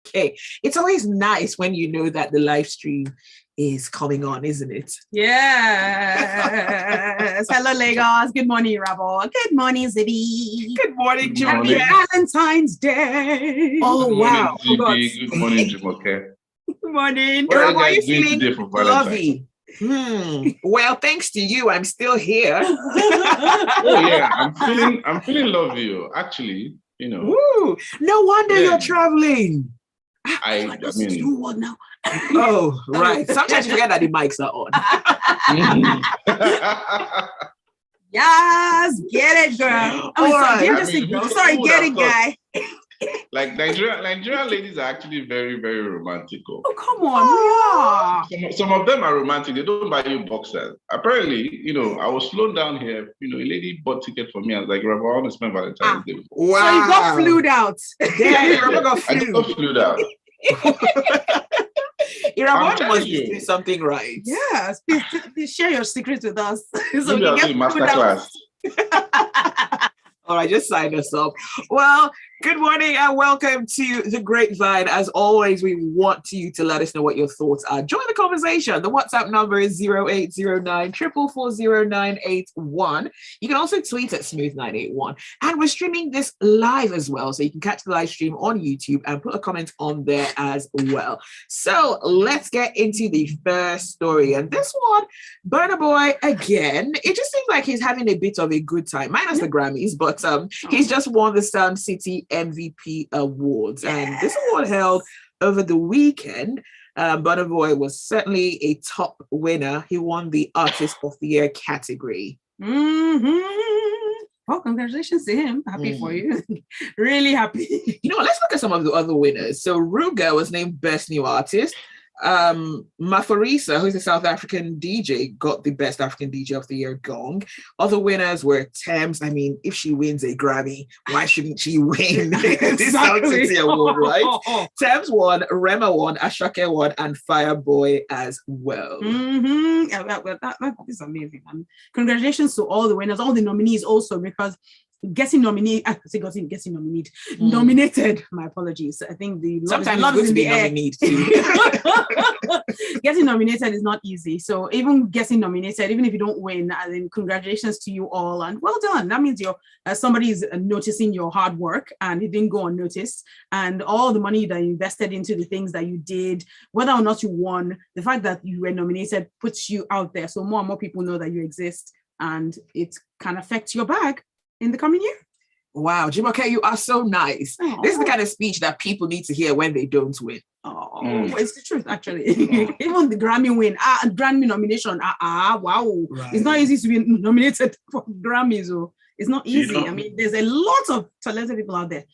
Okay. It's always nice when you know that the live stream is coming on, isn't it? Yes. Hello, Lagos. Good morning, Irabor. Good morning, Zibby. Good morning, Happy Valentine's Day. Oh, wow. Good morning, Zibby. Good morning, Jumoke. Good morning. What are you feeling today for Valentine's? Well, thanks to you, I'm still here. Oh yeah, I'm feeling lovely. Actually, you know. Ooh, no wonder you're traveling. I mean, what now? Oh, right. Sometimes you forget that the mics are on. Yes, get it, girl. Sorry, get it, guy. Like Nigerian ladies are actually very, very romantic. Oh, come on. Some of them are romantic. They don't buy you boxers. Apparently, I was flown down here. A lady bought ticket for me. I was like, Irabor, I want to spend Valentine's Day. Wow. So you got flued out. Yeah, I got flued out. Irabor must do something right. Yes, please share your secrets with us. So we get masterclass. All right, just sign us up. Well, good morning and welcome to The Grapevine. As always, we want you to let us know what your thoughts are. Join the conversation. The WhatsApp number is 0809 4440981. You can also tweet at Smooth981. And we're streaming this live as well, so you can catch the live stream on YouTube and put a comment on there as well. So let's get into the first story. And this one, Burna Boy, again, it just seems like he's having a bit of a good time, minus the Grammys, but he's just won the Sound City MVP Awards. And this award held over the weekend. Burna Boy was certainly a top winner. He won the Artist of the Year category. Well, congratulations to him. Happy for you. Really happy. Let's look at some of the other winners. So Ruga was named Best New Artist. Maphorisa, who's a South African DJ, got the Best African DJ of the Year gong. Other winners were Thames. I mean, if she wins a Grammy, why shouldn't she win this Sound City award, right? Thames won, Rema won, Ashake won, and Fireboy as well. That is amazing. And congratulations to all the winners, all the nominees also, because nominated. My apologies. I think sometimes it's good to be nominated too. Getting nominated is not easy. So even getting nominated, even if you don't win, then congratulations to you all and well done. That means somebody is noticing your hard work and it didn't go unnoticed. And all the money that you invested into the things that you did, whether or not you won, the fact that you were nominated puts you out there. So more and more people know that you exist, and it can affect your bag in the coming year. Wow, Jumoke, you are so nice. Aww. This is the kind of speech that people need to hear when they don't win. It's the truth, actually. Even the Grammy win, Grammy nomination, wow. Right. It's not easy to be nominated for Grammys. So it's not easy. I mean, there's a lot of talented people out there.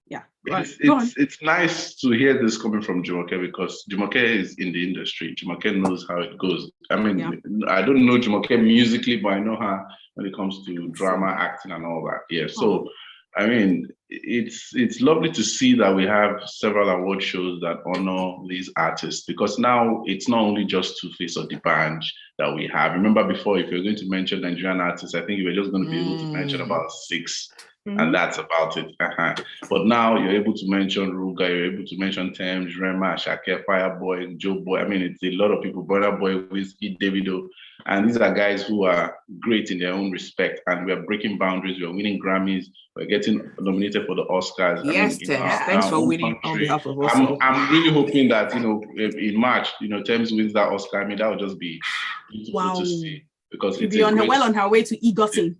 Yeah. It's nice to hear this coming from Jumoke, because Jumoke is in the industry. Jumoke knows how it goes. I mean, I don't know Jumoke musically, but I know her when it comes to drama, acting, and all that. Yeah. So, I mean, it's lovely to see that we have several award shows that honor these artists, because now it's not only just Two-Face or D'banj that we have. Remember before, if you're going to mention Nigerian artists, I think you were just going to be able to mention about 6. And that's about it. But now you're able to mention Ruga, you're able to mention Thames, Rema, Ashake, Fireboy, Joe Boy. I mean, it's a lot of people. Burna Boy, Whiskey, Davido. And these are guys who are great in their own respect. And we are breaking boundaries. We are winning Grammys. We're getting nominated for the Oscars. Yes, Thames. Thanks for winning on behalf of us. I'm really hoping that, in March, Thames wins that Oscar. I mean, that would just be beautiful to see. Because she'll be on her way to EGOTing.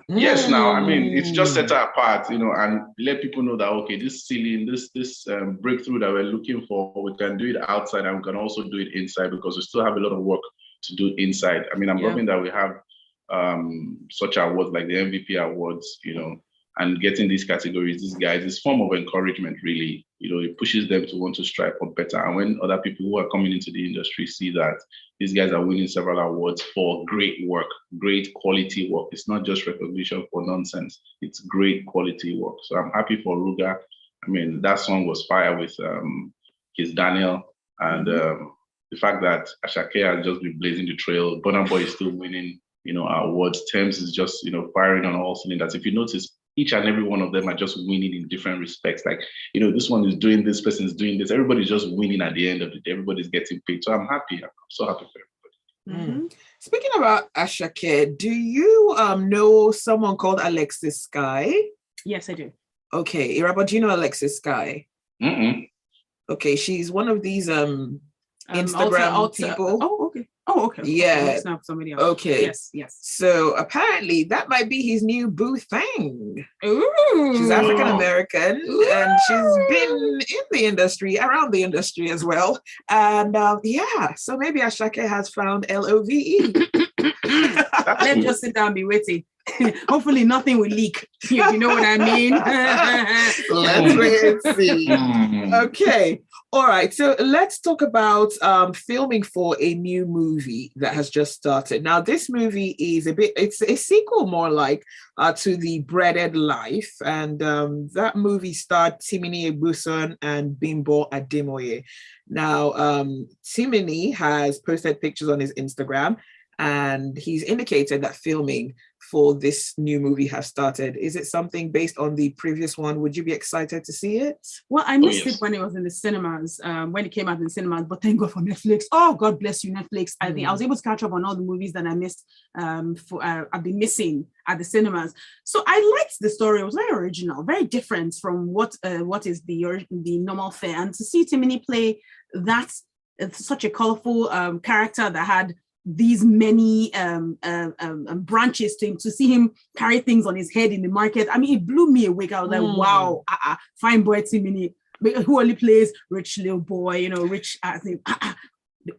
Yes, now I mean it's just set her apart, and let people know that okay, this ceiling, this breakthrough that we're looking for, we can do it outside and we can also do it inside, because we still have a lot of work to do inside. I mean, I'm hoping that we have such awards like the MVP awards, and getting these categories, these guys, this form of encouragement really, it pushes them to want to strive for better. And when other people who are coming into the industry see that these guys are winning several awards for great work, great quality work. It's not just recognition for nonsense. It's great quality work. So I'm happy for Ruga. I mean, that song was fire with Kiss Daniel. And the fact that Ashake has just been blazing the trail. Burna Boy is still winning, awards. Thames is just, firing on all cylinders. If you notice, each and every one of them are just winning in different respects. Like, this one is doing this, person is doing this. Everybody's just winning at the end of the day. Everybody's getting paid. So I'm happy. I'm so happy for everybody. Speaking about Ashake, do you know someone called Alexis Sky? Yes, I do. Okay, Irabor, do you know Alexis Sky? Okay, she's one of these Instagram people. Oh, okay. Oh, okay. Yeah. Okay, somebody else. Okay. Yes. So apparently that might be his new boo thing. Ooh. She's African American and she's been in the industry, around the industry as well. And so maybe Ashake has found LOVE. Let's just sit down and be waiting. Hopefully nothing will leak. You know what I mean? Let's wait and see. Okay. All right. So let's talk about filming for a new movie that has just started. Now, this movie is it's a sequel more like to The Breaded Life. And that movie starred Timini Egbuson and Bimbo Ademoye. Now, Timini has posted pictures on his Instagram and he's indicated that filming for this new movie has started. Is it something based on the previous one? Would you be excited to see it? Well, I missed it when it was in the cinemas, when it came out in the cinemas, but thank God for Netflix. Oh, God bless you, Netflix. I think I was able to catch up on all the movies that I missed. I've been missing at the cinemas. So I liked the story. It was very original, very different from what is the normal fare. And to see Timini play that such a colorful character that had these many branches to him, to see him carry things on his head in the market. I mean, it blew me away. I was like, wow, fine boy Timini, who only plays rich little boy, rich, I think,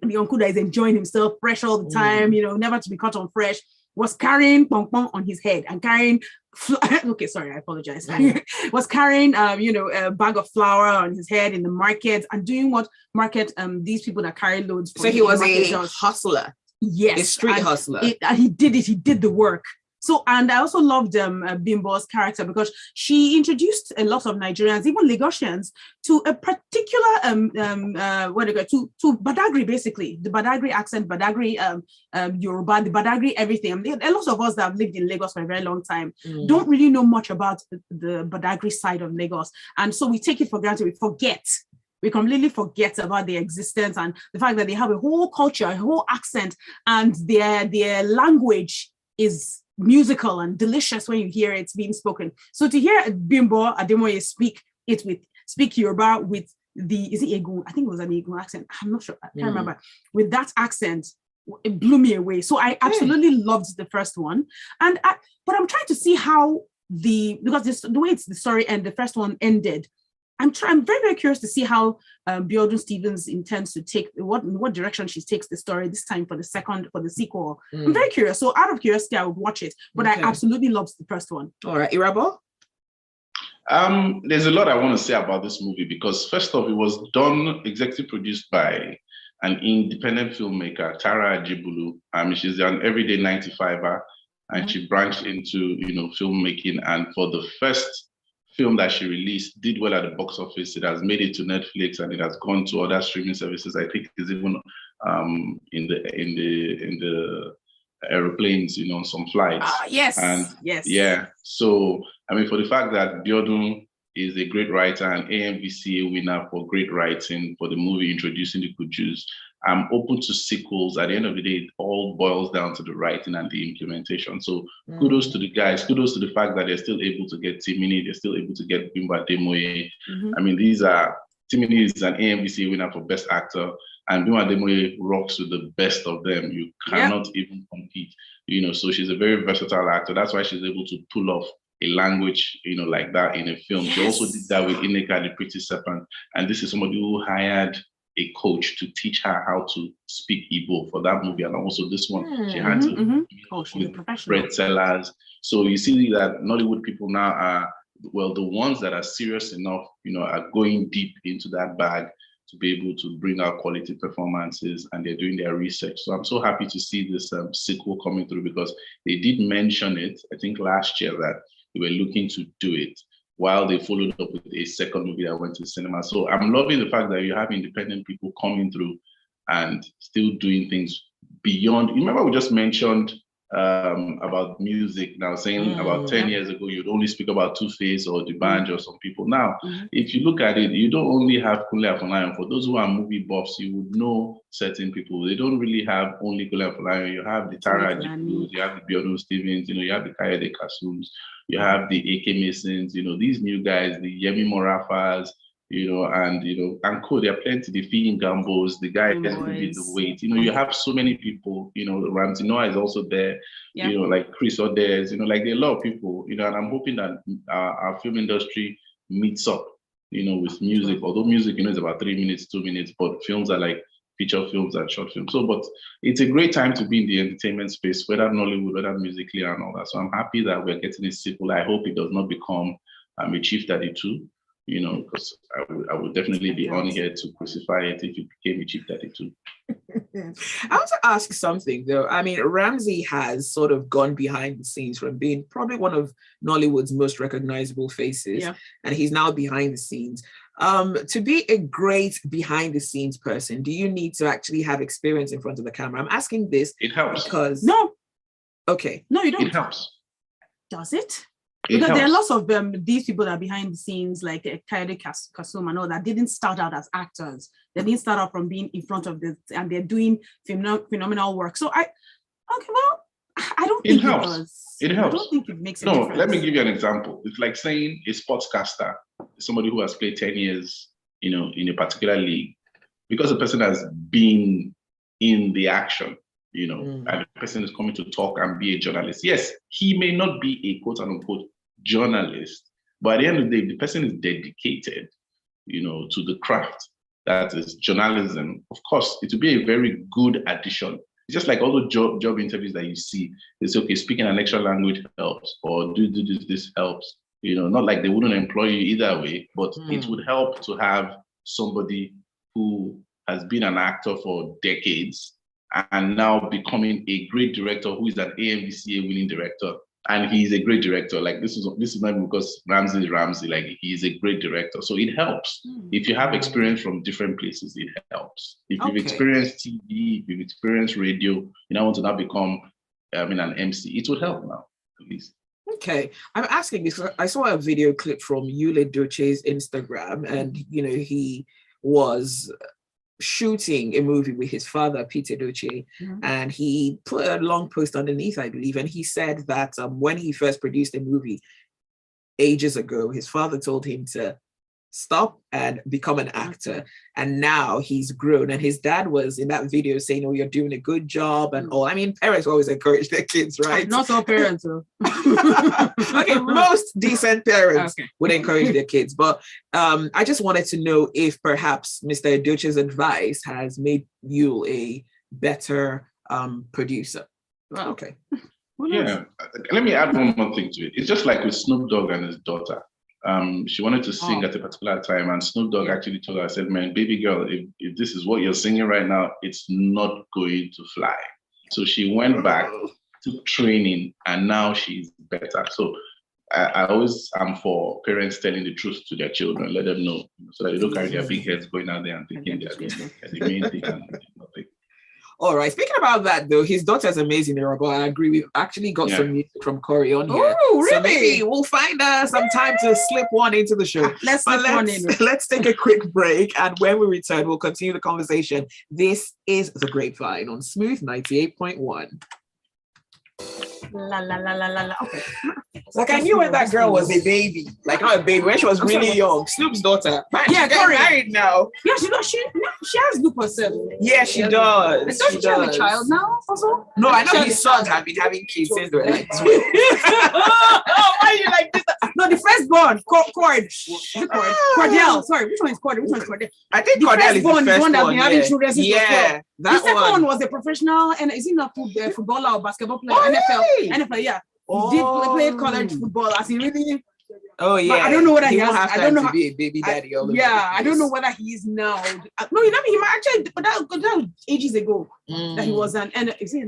the uncle that is enjoying himself, fresh all the time, never to be caught on fresh, was carrying pong pong on his head and carrying, okay, sorry, I apologize. Was carrying, a bag of flour on his head in the market and doing what market these people that carry loads. So he was a hustler. Yes, a street hustler. He did the work. So, and I also loved Bimbo's character because she introduced a lot of Nigerians, even Lagosians, to a particular to Badagry, basically the Badagry accent, Badagry Yoruba, the Badagry everything. And a lot of us that have lived in Lagos for a very long time don't really know much about the Badagry side of Lagos, and so we take it for granted. We completely forget about their existence and the fact that they have a whole culture, a whole accent, and their language is musical and delicious when you hear it being spoken. So to hear Bimbo Ademoye speak Yoruba with is it Egun? I think it was an Egun accent. I'm not sure. I can't remember. With that accent, it blew me away. So I absolutely loved the first one. But I'm trying to see how because the way the story ended, the first one ended, I'm very, very curious to see how Biodun Stevens intends to take what direction she takes the story this time for the sequel. I'm very curious. So out of curiosity, I would watch it, but I absolutely loved the first one. All right, Irabor? There's a lot I want to say about this movie because first off, it was executive produced by an independent filmmaker, Tara Ajibulu. She's an everyday 95er, and she branched into filmmaking. And for the first film that she released, did well at the box office. It has made it to Netflix and it has gone to other streaming services. I think it's even in the airplanes, some flights. Yes. And yes. Yeah. So for the fact that Biodun is a great writer and AMVCA winner for great writing for the movie Introducing the Kujus, I'm open to sequels. At the end of the day, it all boils down to the writing and the implementation. So kudos to the guys. Kudos to the fact that they're still able to get Timini. They're still able to get Bimbo Ademoye. Timini is an AMVCA winner for Best Actor, and Bimbo Ademoye rocks with the best of them. You cannot even compete. So she's a very versatile actor. That's why she's able to pull off a language, like that in a film. She also did that with Ineka, the Pretty Serpent. And this is somebody who hired a coach to teach her how to speak Igbo for that movie. And also this one, she had to with bread sellers. So you see that Nollywood people now are, the ones that are serious enough, are going deep into that bag to be able to bring out quality performances, and they're doing their research. So I'm so happy to see this sequel coming through because they did mention it, I think last year, that they were looking to do it while they followed up with a second movie that went to cinema. So I'm loving the fact that you have independent people coming through and still doing things beyond. You remember we just mentioned about music now, saying about 10 years ago, you'd only speak about Two-Face or the band or some people. Now, if you look at it, you don't only have Kunle Afolayan. For those who are movie buffs, you would know certain people. They don't really have only Kunle Afolayan. You have the Tara Ajikus, you have the Biono Stevens, you have the Kayode Kasums, you have the AK Masons, these new guys, the Yemi Morafas, and cool. There are plenty, the Fee Gambos, the guys who did the weight. You have so many people, Ramsey Noah is also there, like Chris Odez, like there are a lot of people, and I'm hoping that our film industry meets up, with music, although music, is about 3 minutes, 2 minutes, but films are like feature films and short films. So, but it's a great time to be in the entertainment space, whether Nollywood, whether musically and all that. So I'm happy that we're getting it simple. I hope it does not become a Chief 32. Because I would definitely be on here to crucify it if it became a Chief 32. I want to ask something though. I mean, Ramsey has sort of gone behind the scenes from being probably one of Nollywood's most recognizable faces, and he's now behind the scenes. To be a great behind the scenes person, do you need to actually have experience in front of the camera? I'm asking this. It helps. Because no. Okay. No, you don't. It helps. Does it? Because there are lots of these people that are behind the scenes, like Kayode Kasum and all that, didn't start out as actors. They didn't start out from being in front of this, and they're doing phenomenal work. So I don't think it does. It helps. I don't think it makes a difference. Let me give you an example. It's like saying a sportscaster, somebody who has played 10 years, in a particular league, because the person has been in the action, and the person is coming to talk and be a journalist. Yes, he may not be a quote unquote journalist, but at the end of the day, the person is dedicated, to the craft that is journalism. Of course, it will be a very good addition. It's just like all the job interviews that you see. It's okay, speaking an extra language helps, or do this helps. Not like they wouldn't employ you either way, but it would help to have somebody who has been an actor for decades and now becoming a great director who is an AMVCA winning director. And he's a great director. Like this is not because Ramsey is Ramsey, like he's a great director. So it helps. If you have experience from different places, it helps. If you've experienced TV, if you've experienced radio, you now want to now become an MC, it would help now, at least. Okay, I'm asking this because I saw a video clip from Yule Doche's Instagram, and he was shooting a movie with his father, Peter Doche, and he put a long post underneath, I believe, and he said that when he first produced a movie ages ago, his father told him to stop and become an actor, and now he's grown, and his dad was in that video saying, "Oh, you're doing a good job," and all. I mean, parents always encourage their kids, right? Not all parents. Okay, most decent parents would encourage their kids, but I just wanted to know if perhaps Mr. Edoche's advice has made you a better producer. Well, okay. Yeah, let me add one more thing to it. It's just like with Snoop Dogg and his daughter. She wanted to sing at a particular time, and Snoop Dogg actually told her, I said, "Man, baby girl, if this is what you're singing right now, it's not going to fly." So she went back, took training, and now she's better. So I always am for parents telling the truth to their children, let them know, so that they don't carry their big heads going out there and thinking they're the main thing and nothing. All right. Speaking about that, though, his daughter's amazing, Irabor. I agree. We've actually got some music from Corey on here. Oh, really? So maybe we'll find some time to slip one into the show. Let's take a quick break, and when we return, we'll continue the conversation. This is The Grapevine on Smooth 98.1. La la la la la la. Okay. Like I knew when that girl was a baby, like not a baby, when she was really young. Snoop's daughter. Man, yeah, she's getting married now. Yeah, she has Snoop herself. Yeah, she does. Does she have a child now also? No, I know his sons have been having kids since they were like 12. Why are you like this? No, the firstborn, Cordell. Sorry, which one is Cordell? Which one is Cordell? I think Cordell is the first one that's been having children since that the second one was a professional, and is he not footballer or basketball player? NFL, yeah. He did play college football as he really. Oh yeah. But I don't know whether he has. I don't know how to be a baby daddy. I don't know whether he is now. No, he might actually. But that was ages ago that he was an. And is he?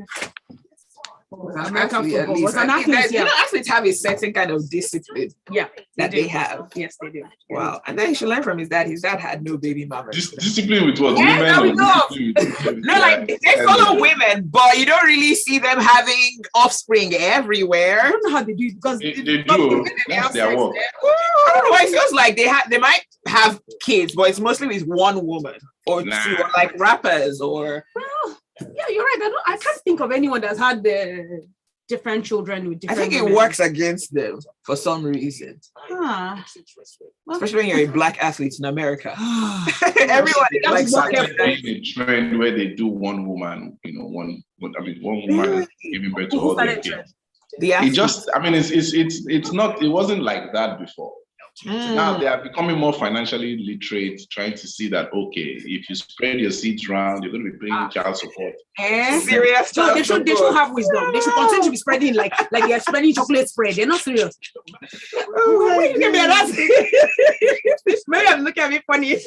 American football was an athlete. You know, athletes have a certain kind of discipline. Yeah, that they have. Yes, they do. Wow. And then he should learn from his dad. His dad had no baby mama. Discipline with what? Yeah, there we Women? go. No, like they follow women, but you don't really see them having offspring everywhere. I don't know how they do it because They do. That's their work. I don't know. It feels like they might have kids, but it's mostly with one woman or two, or like rappers or. Well, yeah, you're right. I can't think of anyone that's had the different children with different. I think it works against them for some reason. Especially when you're a black athlete in America. Everyone likes a trend where they do one woman, one woman giving birth to all their kids. It's not. It wasn't like that before. Now they are becoming more financially literate, trying to see that if you spread your seeds around, you're going to be paying child support. Serious? So they should have wisdom. They should continue to be spreading like they're spreading chocolate spread. They're not serious. Oh, maybe I'm looking at me funny.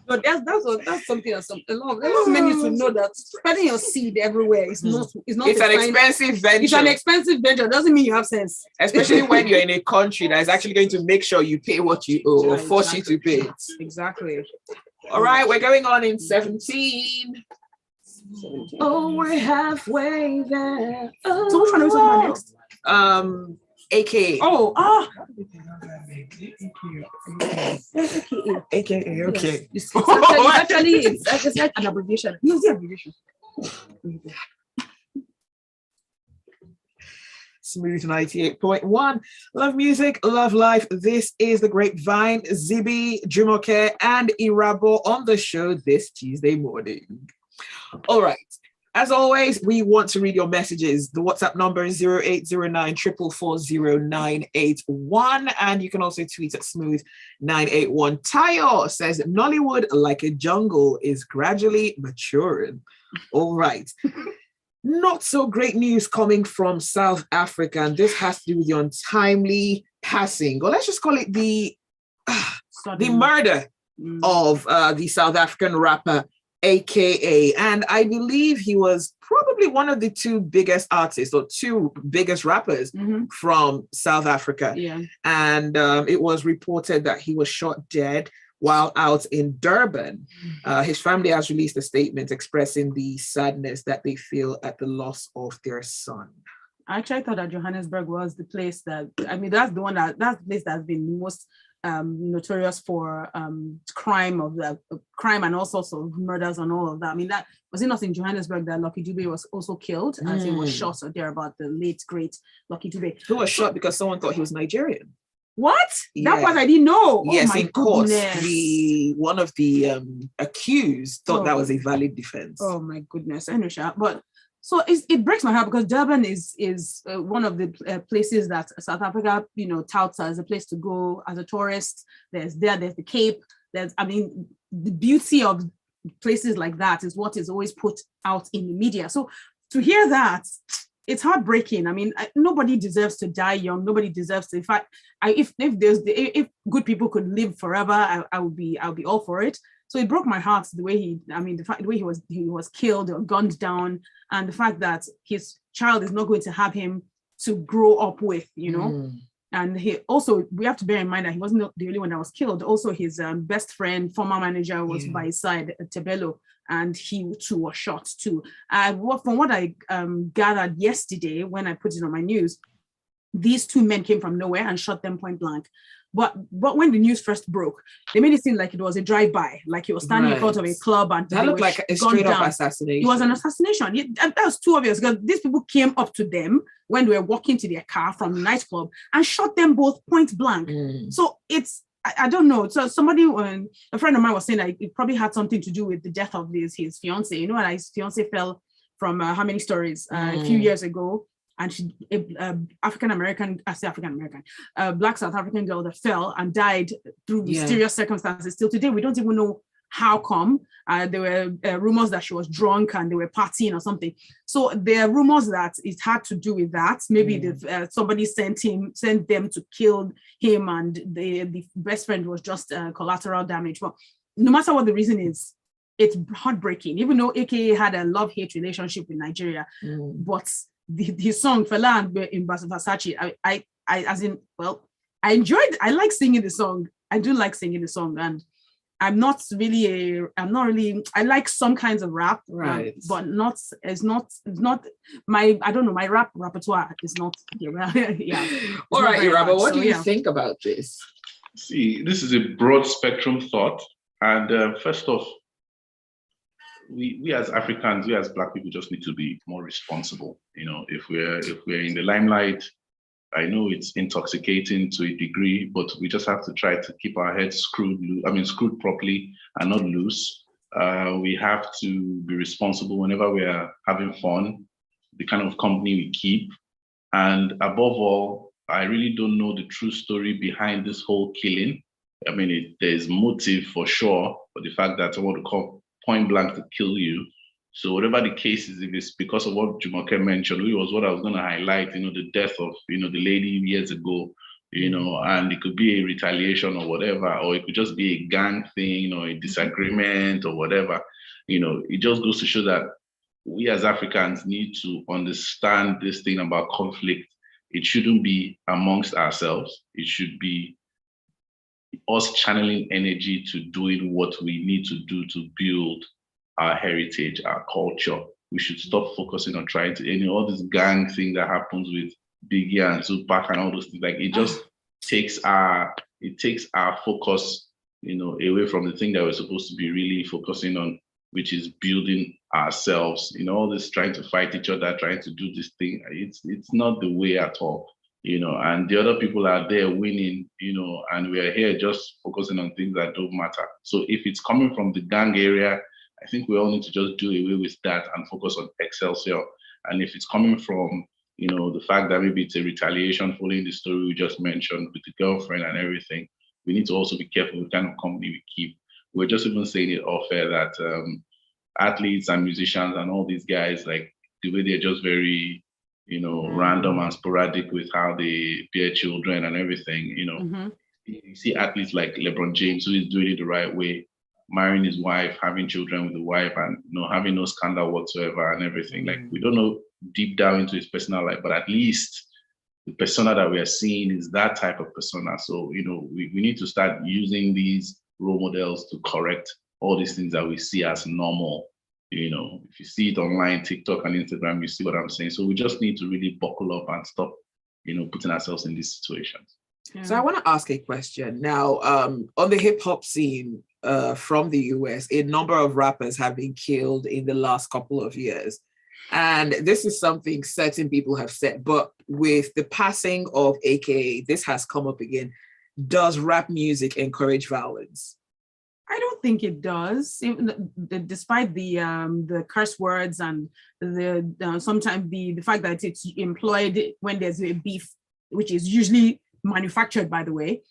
So that's something else. A lot of men need to know that spreading your seed everywhere is not. It's an expensive venture. It's an expensive venture. Doesn't mean you have sense. Especially when you're in a country that is actually going to make sure you pay what you owe or force you to pay. Exactly. All right, we're going on in 17. Oh, we're halfway there. So which one are we talking about next? AKA. AKA, okay. It's like an abbreviation. Use the abbreviation. Smooth 98.1. Love music, love life. This is the Grapevine. Zibby, Jumoke, and Irabor on the show this Tuesday morning. All right. As always, we want to read your messages. The WhatsApp number is 0809 444 0981. And you can also tweet at smooth981. Tayo says, Nollywood, like a jungle, is gradually maturing. All right. Not so great news coming from South Africa. And this has to do with the untimely passing, or let's just call it the murder of the South African rapper AKA, and I believe he was probably one of the two biggest artists or two biggest rappers from South Africa. Yeah. And it was reported that he was shot dead while out in Durban. His family has released a statement expressing the sadness that they feel at the loss of their son. Actually, I thought that Johannesburg was the place that's the place that's been most notorious for crime and all sorts of murders and all of that. I mean, that was it not in Johannesburg that Lucky Dube was also killed as he was shot there about the late great Lucky Dube. He was shot because someone thought he was Nigerian. What? Yeah. That part I didn't know. Yes, oh my in court, goodness. one of the accused thought that was a valid defense. Oh my goodness, I know, but. So it breaks my heart because Durban is one of the places that South Africa, touts as a place to go as a tourist. There's the Cape. The beauty of places like that is what is always put out in the media. So to hear that, it's heartbreaking. I mean, nobody deserves to die young. Nobody deserves to. In fact, if good people could live forever, I would be all for it. So it broke my heart the way the way he was killed or gunned down, and the fact that his child is not going to have him to grow up with, And we have to bear in mind that he wasn't the only one that was killed. Also, his best friend, former manager, was by his side, Tebelo, and he too was shot too. From what I gathered yesterday when I put it on my news, these two men came from nowhere and shot them point blank. But when the news first broke, they made it seem like it was a drive-by, like he was standing in front of a club and that looked like a straight-up assassination. It was an assassination. And that was too obvious because these people came up to them when they were walking to their car from the nightclub and shot them both point blank. So it's I don't know. So a friend of mine was saying that it probably had something to do with the death of his fiance. His fiance fell from how many stories a few years ago. And she, Black South African girl that fell and died through mysterious circumstances. Still today, we don't even know how come. There were rumors that she was drunk and they were partying or something. So there are rumors that it had to do with that. Maybe somebody sent them to kill him, and the best friend was just collateral damage. But no matter what the reason is, it's heartbreaking, even though AKA had a love-hate relationship with Nigeria. But the song Fela in Versace, I like singing the song. I do like singing the song, and I like some kinds of rap, right? But it's not my, I don't know, my repertoire is not, yeah. All right, Irabor, what do you think about this? See, this is a broad spectrum thought. And first off, we as Africans, we as Black people just need to be more responsible. If we're in the limelight, I know it's intoxicating to a degree, but we just have to try to keep our heads screwed properly and not loose. We have to be responsible whenever we are having fun, the kind of company we keep. And above all, I really don't know the true story behind this whole killing. I mean, there's motive for sure, but the fact that someone would call point blank to kill you. So whatever the case is, if it's because of what Jumoke mentioned, it was what I was going to highlight, the death of, the lady years ago, and it could be a retaliation or whatever, or it could just be a gang thing, a disagreement or whatever. It just goes to show that we as Africans need to understand this thing about conflict. It shouldn't be amongst ourselves. It should be us channeling energy to doing what we need to do to build our heritage, our culture. We should stop focusing on trying to, all this gang thing that happens with Biggie and Tupac and all those things. Like, it just takes our focus, away from the thing that we're supposed to be really focusing on, which is building ourselves. All this trying to fight each other, trying to do this thing, it's not the way at all. And the other people are there winning, and we are here just focusing on things that don't matter. So if it's coming from the gang area, I think we all need to just do away with that and focus on Excelsior. And if it's coming from, the fact that maybe it's a retaliation following the story we just mentioned with the girlfriend and everything, we need to also be careful with the kind of company we keep. We're just even saying it off air that athletes and musicians and all these guys, like, the way they're just very, random and sporadic with how they bear children and everything, You see athletes like LeBron James, who is doing it the right way, marrying his wife, having children with the wife, and having no scandal whatsoever and everything. Like, we don't know deep down into his personal life, but at least the persona that we are seeing is that type of persona. So, we need to start using these role models to correct all these things that we see as normal. If you see it online, TikTok and Instagram, you see what I'm saying. So we just need to really buckle up and stop, putting ourselves in these situations. Yeah. So I want to ask a question now. On the hip hop scene from the US, a number of rappers have been killed in the last couple of years. And this is something certain people have said, but with the passing of AKA, this has come up again. Does rap music encourage violence? I don't think it does. Despite the curse words and the sometimes the fact that it's employed when there's a beef, which is usually manufactured, by the way.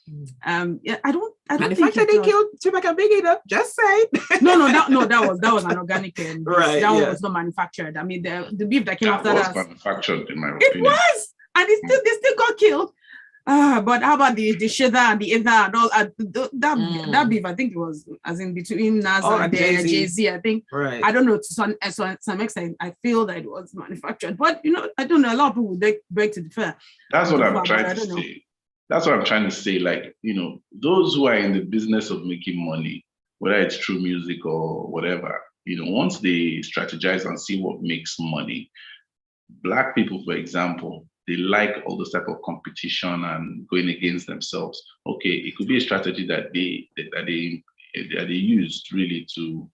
I don't manufactured. They killed Tupac and Biggie, though. Just say. No, that was an organic. Right. That was not manufactured. I mean, the beef that came after that was manufactured, in my opinion. It was, and they still got killed. But how about the Shida and the Ether and all that beef? I think it was as in between Nas and Jay-Z. I think. Right. I don't know, to some extent, I feel that it was manufactured. But I don't know. A lot of people would beg to differ. That's what I'm trying to say. That's what I'm trying to say. Like, those who are in the business of making money, whether it's through music or whatever, once they strategize and see what makes money, Black people, for example, they like all this type of competition and going against themselves. Okay, it could be a strategy that they used really to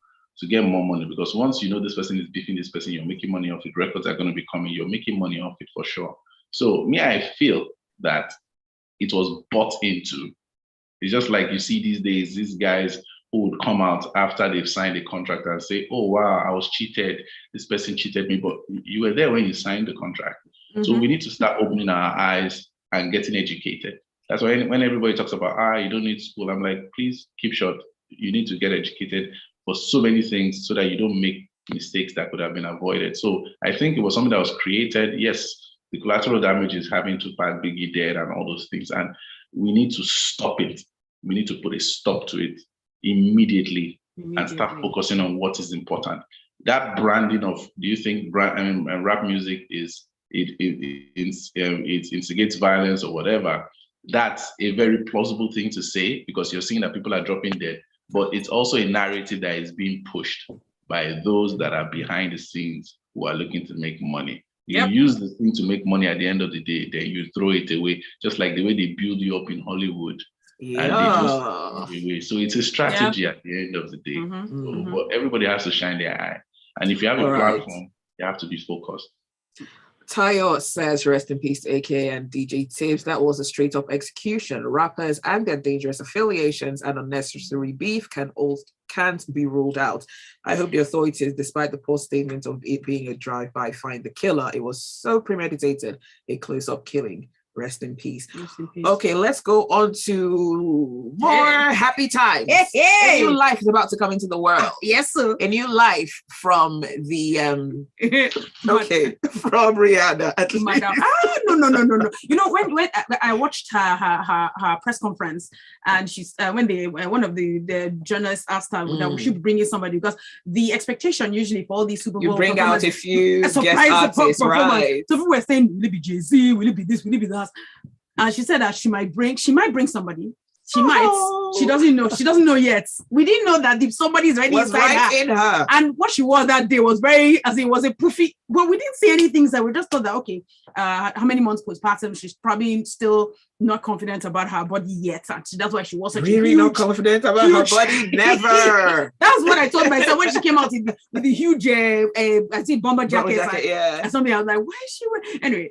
get more money, because once this person is beefing this person, you're making money off it. Records are going to be coming, you're making money off it for sure. So I feel that it was bought into. It's just like you see these days, these guys who would come out after they've signed a contract and say, "Oh wow, I was cheated. This person cheated me," but you were there when you signed the contract. So we need to start opening our eyes and getting educated. That's why when everybody talks about, you don't need school, I'm like, please keep short. You need to get educated for so many things so that you don't make mistakes that could have been avoided. So I think it was something that was created. Yes, the collateral damage is having Tupac, Biggie dead and all those things. And we need to stop it. We need to put a stop to it immediately. and start focusing on what is important. That branding of, do you think rap music it instigates violence or whatever? That's a very plausible thing to say because you're seeing that people are dropping dead, but it's also a narrative that is being pushed by those that are behind the scenes who are looking to make money. You use the thing to make money at the end of the day, then you throw it away, just like the way they build you up in Hollywood. And they just throw it away. So it's a strategy at the end of the day. But everybody has to shine their eye. And if you have a platform, you have to be focused. Tayo says, rest in peace to AK and DJ Tibbs. That was a straight up execution. Rappers and their dangerous affiliations and unnecessary beef can't be ruled out. I hope the authorities, despite the post statement of it being a drive-by, find the killer. It was so premeditated, a close-up killing. Rest in peace. Okay, let's go on to more happy times. A new life is about to come into the world. Yes, sir. A new life from the from Rihanna. No. You know, when I watched her press conference, and she's when one of the journalists asked her that we should bring in somebody, because the expectation usually for all these Super Bowl you bring out a few guest artists, right? So people were saying, will it be Jay-Z? Will it be this? Will it be that? And she said that she might bring somebody. She might. She doesn't know. She doesn't know yet. We didn't know that if somebody is already inside in her. And what she wore that day was was a poofy. Well, we didn't see any things that we just thought that, okay, how many months postpartum? She's probably still not confident about her body yet. And that's why she wasn't really not confident about her body. Never. That's what I told myself when she came out with the huge, I think bomber jacket and something. I was like, why is she wearing? Anyway,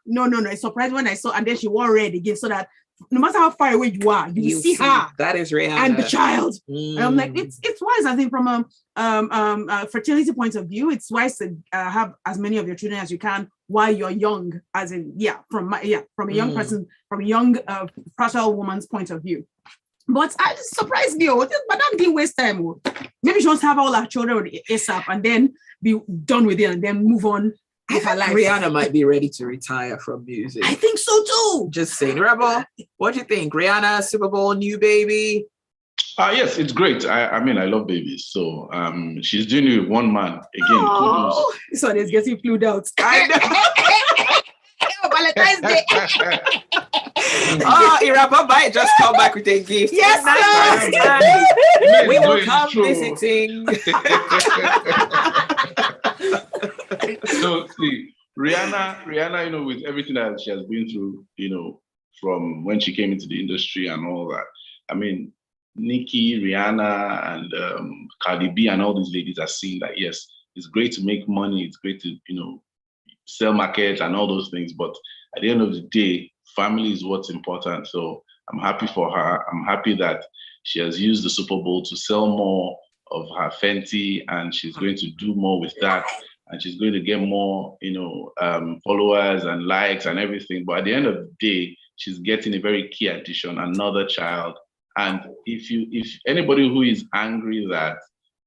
no. It's surprised when I saw, and then she wore red again, so that no matter how far away you are, you see her. That is Rihanna and the child. And I'm like, it's wise. I think from a fertility point of view, it's wise to have as many of your children as you can while you're young. As in, from a young person, from a young fertile woman's point of view. But I surprised me. Madam didn't waste time. Maybe she wants to have all her children ASAP and then be done with it and then move on. I think Rihanna might be ready to retire from music. I think so too. Just saying. Irabor, what do you think? Rihanna, Super Bowl, new baby? Yes, it's great. I mean, I love babies. So she's doing it with one man. Again, kudos. This one is getting flued out. I know. Valentine's Day. Irabor might just come back with a gift. Yes, nice. We will come visiting. So see, Rihanna, with everything that she has been through, from when she came into the industry and all that. I mean, Nicki, Rihanna, and Cardi B and all these ladies are seeing that, yes, it's great to make money, it's great to, sell markets and all those things, but at the end of the day, family is what's important. So I'm happy for her. I'm happy that she has used the Super Bowl to sell more of her Fenty, and she's going to do more with that. And she's going to get more, followers and likes and everything. But at the end of the day, she's getting a very key addition, another child. And if anybody who is angry that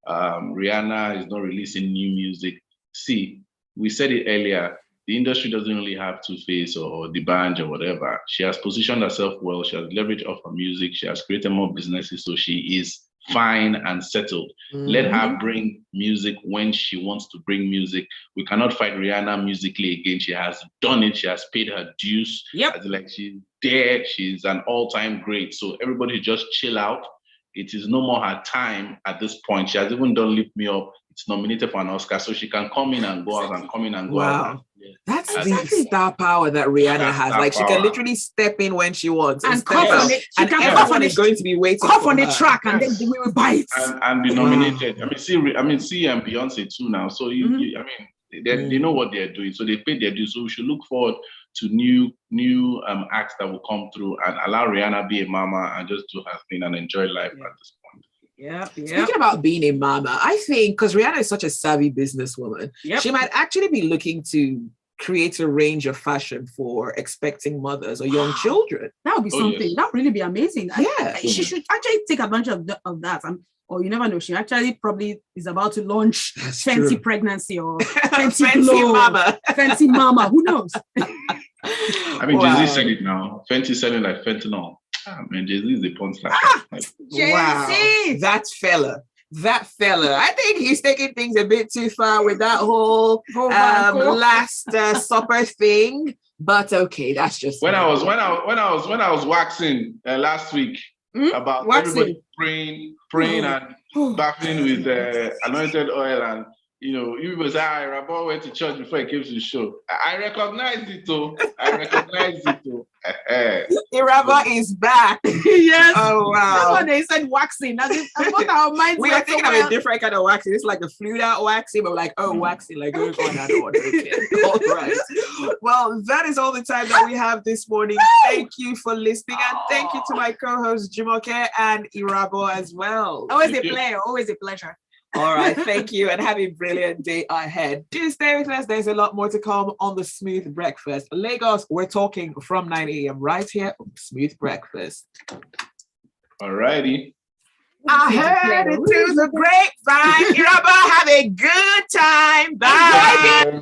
Rihanna is not releasing new music, see, we said it earlier, the industry doesn't really have Two-Face or the band or whatever. She has positioned herself well. She has leveraged off her music. She has created more businesses. So she is fine and settled. Let her bring music when she wants to bring music. We cannot fight Rihanna musically again. She has done it. She has paid her dues. She's there. She's an all-time great. So everybody just chill out. It is no more her time at this point. She has even done Lift Me Up. It's nominated for an Oscar, so she can come in and go out and come in and go out. Wow. That's the star power that Rihanna has. Like, she can literally step in when she wants and step out. And everyone is going to be waiting cough on the track, and then we will buy it and be nominated. I mean, see, and Beyonce too now. So they know what they're doing. So they paid their dues. So we should look forward to new acts that will come through and allow Rihanna be a mama and just do her thing and enjoy life at this point. Speaking about being a mama, I think because Rihanna is such a savvy businesswoman, she might actually be looking to create a range of fashion for expecting mothers or young children. That would be something. Yes. That would really be amazing. Yeah. She should actually take advantage of that. Or you never know, she actually probably is about to launch Fenty pregnancy or Fenty glow, mama. Fenty mama. Who knows? I mean, Jay-Z said it now. Fenty selling like fentanyl. Man, Jay-Z is a punchline. Wow, that fella. that fella, I think he's taking things a bit too far with that whole last supper thing. But okay, that's just when I was waxing last week about everybody praying and bathing with anointed oil, and you people say, Irabor went to church before he came to the show. I recognized it too. Irabor is back. Yes. Oh wow. That's what they said, waxing. Our minds we are thinking of a different kind of waxing. It's like a fluid out waxing, but like, waxing, like going on that order. Okay. All right. Well, that is all the time that we have this morning. Thank you for listening, and thank you to my co-hosts Jumoke and Irabor as well. Always a pleasure. All right, thank you, and have a brilliant day ahead. Do stay with us. There's a lot more to come on the Smooth Breakfast. Lagos, we're talking from 9 a.m. right here on Smooth Breakfast. All righty. I heard it through the grapevine. Irabor, have a good time. Bye.